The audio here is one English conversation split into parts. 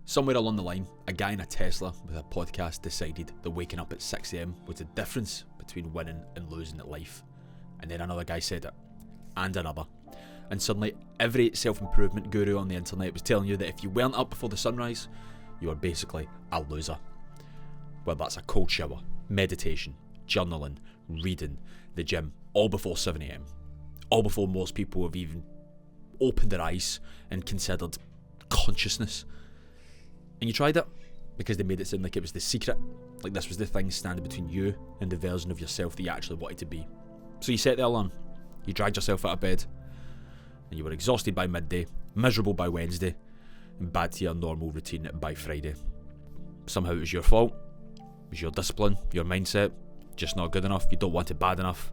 Somewhere along the line, a guy in a Tesla with a podcast decided that waking up at 6 a.m. was the difference between winning and losing at life. And then another guy said it, and another. And suddenly, every self-improvement guru on the internet was telling you that if you weren't up before the sunrise, you were basically a loser. Whether that's a cold shower, meditation, journaling, reading, the gym, all before 7 a.m. All before most people have even opened their eyes and considered consciousness. And you tried it because they made it sound like it was the secret, like this was the thing standing between you and the version of yourself that you actually wanted to be. So you set the alarm, you dragged yourself out of bed, and you were exhausted by midday, miserable by Wednesday, and back to your normal routine by Friday. Somehow it was your fault, it was your discipline, your mindset, just not good enough, you don't want it bad enough.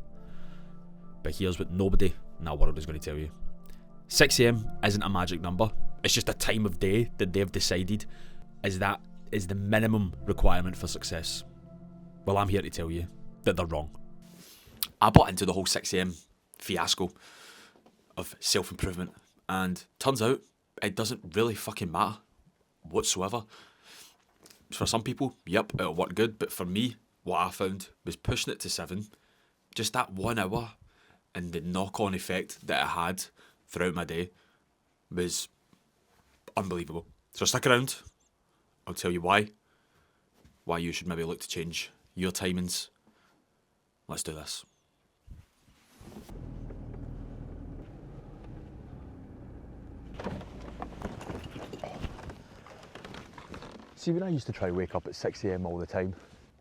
But here's what nobody in that world is going to tell you. 6 a.m. isn't a magic number, it's just a time of day that they've decided is the minimum requirement for success. Well, I'm here to tell you that they're wrong. I bought into the whole 6 a.m. fiasco of self-improvement, and turns out it doesn't really fucking matter whatsoever. For some people, yep, it'll work good, but for me, what I found was pushing it to 7, just that 1 hour, and the knock-on effect that it had throughout my day was unbelievable. So stick around, I'll tell you why you should maybe look to change your timings. Let's do this. See, when I used to try to wake up at 6 a.m. all the time,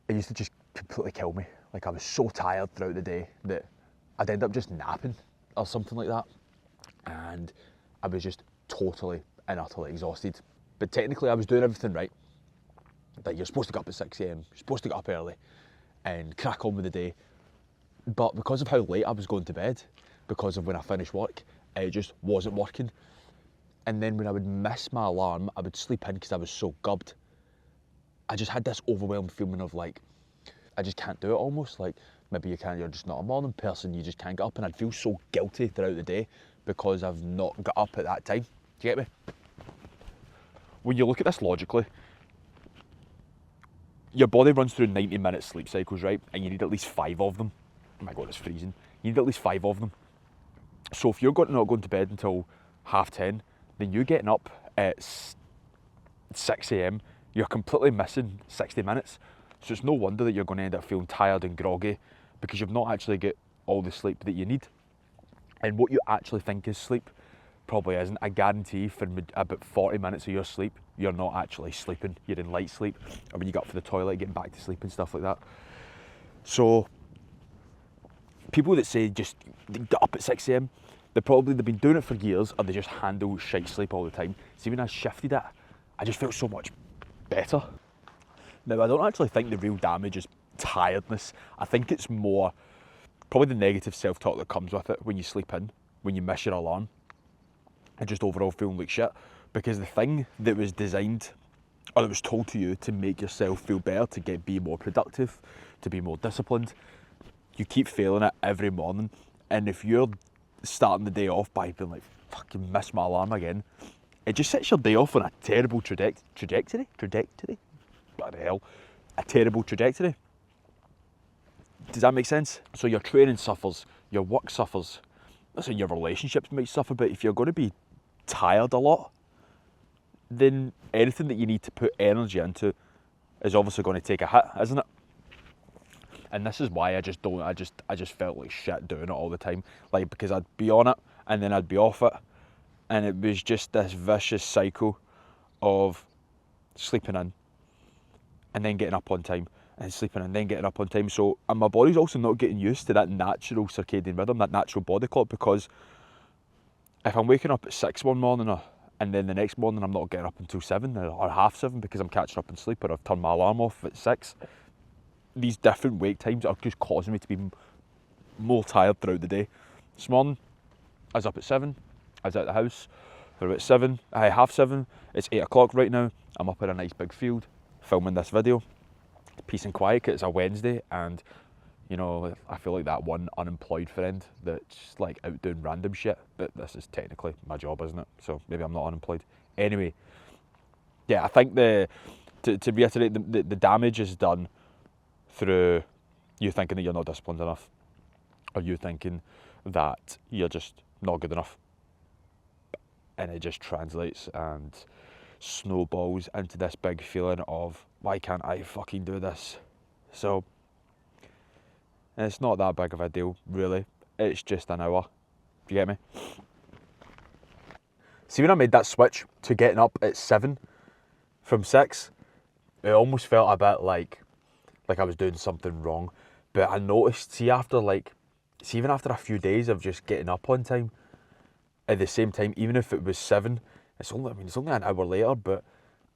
it used to just completely kill me. Like, I was so tired throughout the day that I'd end up just napping or something like that. And I was just totally and utterly exhausted. But technically I was doing everything right. Like, you're supposed to get up at 6 a.m, you're supposed to get up early and crack on with the day. But because of how late I was going to bed, because of when I finished work, it just wasn't working. And then when I would miss my alarm, I would sleep in because I was so gubbed. I just had this overwhelmed feeling of like, I just can't do it almost. Like, maybe you can, you're just not a morning person, you just can't get up. And I'd feel so guilty throughout the day because I've not got up at that time. Do you get me? When you look at this logically, your body runs through 90-minute sleep cycles, right? And you need at least 5 of them. Oh my God, it's freezing. You need at least 5 of them. So if you're not going to bed until 10:30, then you getting up at 6 a.m, you're completely missing 60 minutes. So it's no wonder that you're going to end up feeling tired and groggy because you've not actually got all the sleep that you need. And what you actually think is sleep probably isn't. I guarantee for about 40 minutes of your sleep, you're not actually sleeping. You're in light sleep. Or when you get up for the toilet, getting back to sleep and stuff like that. So people that say just get up at 6 a.m, they've been doing it for years, or they just handle shite sleep all the time. See, when I shifted it, I just felt so much better. Now, I don't actually think the real damage is tiredness. I think it's more probably the negative self-talk that comes with it when you sleep in, when you miss your alarm, and just overall feeling like shit. Because the thing that was designed, or that was told to you to make yourself feel better, to be more productive, to be more disciplined, you keep failing it every morning. And if you're starting the day off by being like, fucking miss my alarm again, it just sets your day off on a terrible trajectory. What the hell? A terrible trajectory. Does that make sense? So your training suffers, your work suffers, listen, your relationships might suffer, but if you're going to be tired a lot, then anything that you need to put energy into is obviously going to take a hit, isn't it? And this is why I just felt like shit doing it all the time. Like, because I'd be on it and then I'd be off it. And it was just this vicious cycle of sleeping in and then getting up on time and sleeping and then getting up on time. So, and my body's also not getting used to that natural circadian rhythm, that natural body clock, because if I'm waking up at 6 one morning and then the next morning I'm not getting up until 7 or 7:30 because I'm catching up on sleep, or I've turned my alarm off at 6, these different wake times are just causing me to be more tired throughout the day. This morning, I was up at 7, I was out of the house for about 7:30, it's 8 o'clock right now, I'm up in a nice big field filming this video. Peace and quiet, 'cause it's a Wednesday, and you know, I feel like that one unemployed friend that's like out doing random shit, but this is technically my job, isn't it? So maybe I'm not unemployed. Anyway, Yeah, I think to reiterate, the damage is done through you thinking that you're not disciplined enough, or you thinking that you're just not good enough, and it just translates and snowballs into this big feeling of, why can't I fucking do this? So it's not that big of a deal, really. It's just an hour. Do you get me? See, when I made that switch to getting up at 7 from 6, it almost felt a bit like I was doing something wrong. But I noticed, see, even after a few days of just getting up on time, at the same time, even if it was 7, it's only an hour later, but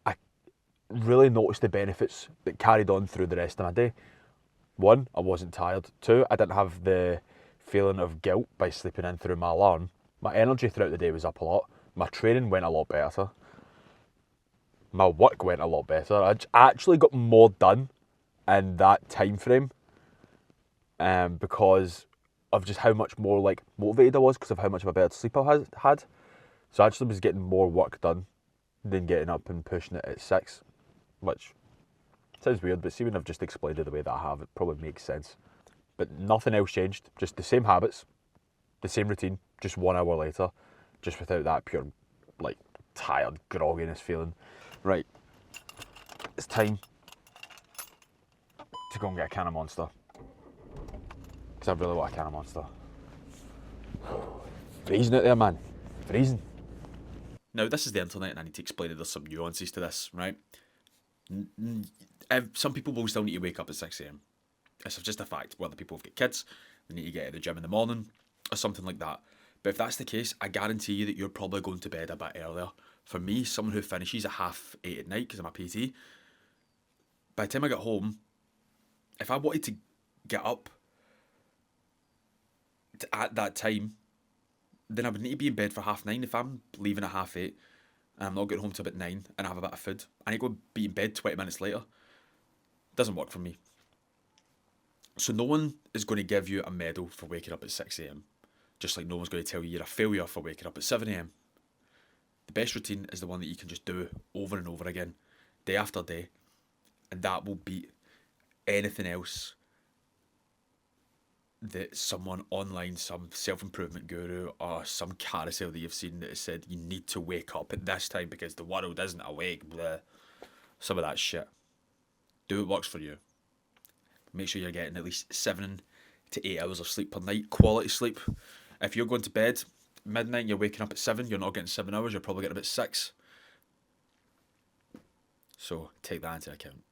I really noticed the benefits that carried on through the rest of my day. 1, I wasn't tired. 2, I didn't have the feeling of guilt by sleeping in through my alarm. My energy throughout the day was up a lot. My training went a lot better. My work went a lot better. I actually got more done in that time frame, because of just how much more motivated I was, because of how much of a better sleep I had. So I actually was getting more work done than getting up and pushing it at 6, which sounds weird, but see, when I've just explained it the way that I have, it probably makes sense. But nothing else changed, just the same habits, the same routine, just 1 hour later, just without that pure, tired, grogginess feeling. Right, it's time to go and get a can of Monster. Because I really want a can of Monster. Freezing out there, man. Freezing. Now, this is the internet, and I need to explain that there's some nuances to this, right? Some people will still need to wake up at 6 a.m. It's just a fact. Whether people have got kids, they need to get to the gym in the morning, or something like that. But if that's the case, I guarantee you that you're probably going to bed a bit earlier. For me, someone who finishes at 8:30 at night, because I'm a PT, by the time I get home, if I wanted to get up at that time, then I would need to be in bed for 9:30. If I'm leaving at 8:30 and I'm not getting home till about 9 and I have a bit of food, I need to go be in bed 20 minutes later. Doesn't work for me. So no one is going to give you a medal for waking up at 6 a.m. Just like no one's going to tell you you're a failure for waking up at 7 a.m. The best routine is the one that you can just do over and over again, day after day, and that will beat anything else that someone online, some self-improvement guru or some carousel that you've seen that has said you need to wake up at this time because the world isn't awake. Bleh. Some of that shit. Do what works for you. Make sure you're getting at least 7 to 8 hours of sleep per night, quality sleep. If you're going to bed midnight and you're waking up at 7, you're not getting 7 hours, you're probably getting about 6. So take that into account.